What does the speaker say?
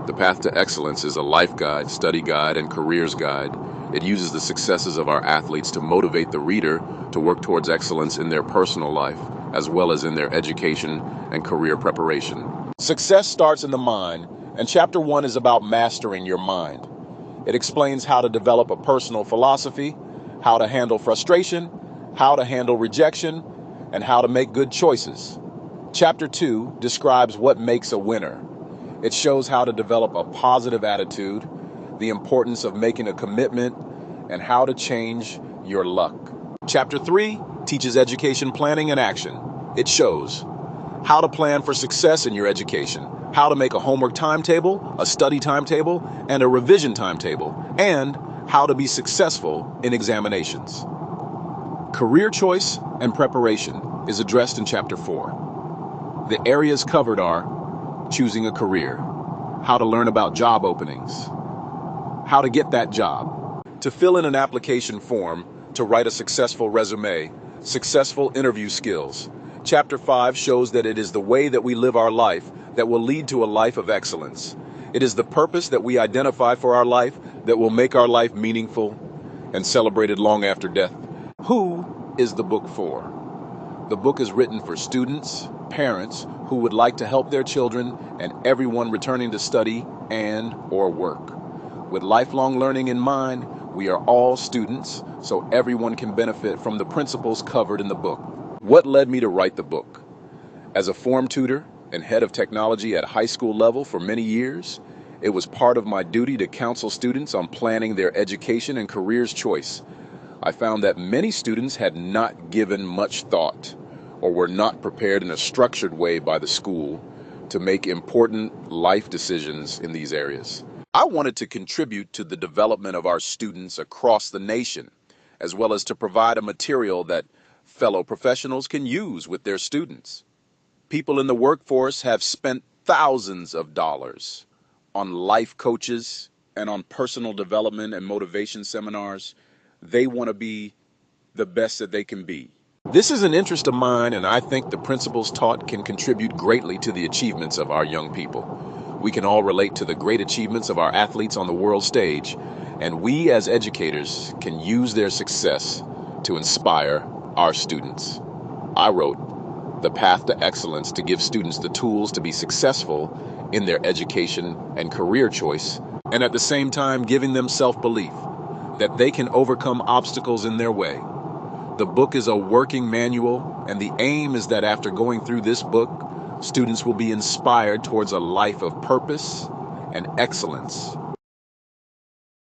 The Path to Excellence is a life guide, study guide, and careers guide. It uses the successes of our athletes to motivate the reader to work towards excellence in their personal life, as well as in their education and career preparation. Success starts in the mind, and Chapter 1 is about mastering your mind. It explains how to develop a personal philosophy, how to handle frustration, how to handle rejection, and how to make good choices. Chapter 2 describes what makes a winner. It shows how to develop a positive attitude, the importance of making a commitment, and how to change your luck. Chapter 3 teaches education planning and action. It shows how to plan for success in your education, how to make a homework timetable, a study timetable, and a revision timetable, and how to be successful in examinations. Career choice and preparation is addressed in Chapter 4. The areas covered are choosing a career, how to learn about job openings, how to get that job, to fill in an application form, to write a successful resume, successful interview skills. Chapter 5 shows that it is the way that we live our life that will lead to a life of excellence. It is the purpose that we identify for our life that will make our life meaningful and celebrated long after death. Who is the book for? The book is written for students, parents who would like to help their children, and everyone returning to study and/or work. With lifelong learning in mind, we are all students, so everyone can benefit from the principles covered in the book. What led me to write the book? As a form tutor and head of technology at high school level for many years, it was part of my duty to counsel students on planning their education and careers choice. I found that many students had not given much thought or were not prepared in a structured way by the school to make important life decisions in these areas. I wanted to contribute to the development of our students across the nation, as well as to provide a material that fellow professionals can use with their students. People in the workforce have spent thousands of dollars on life coaches and on personal development and motivation seminars. They want to be the best that they can be. This is an interest of mine, and I think the principles taught can contribute greatly to the achievements of our young people. We can all relate to the great achievements of our athletes on the world stage, and we as educators can use their success to inspire our students. I wrote The Path to Excellence to give students the tools to be successful in their education and career choice, and at the same time giving them self-belief that they can overcome obstacles in their way. The book is a working manual, and the aim is that after going through this book, students will be inspired towards a life of purpose and excellence.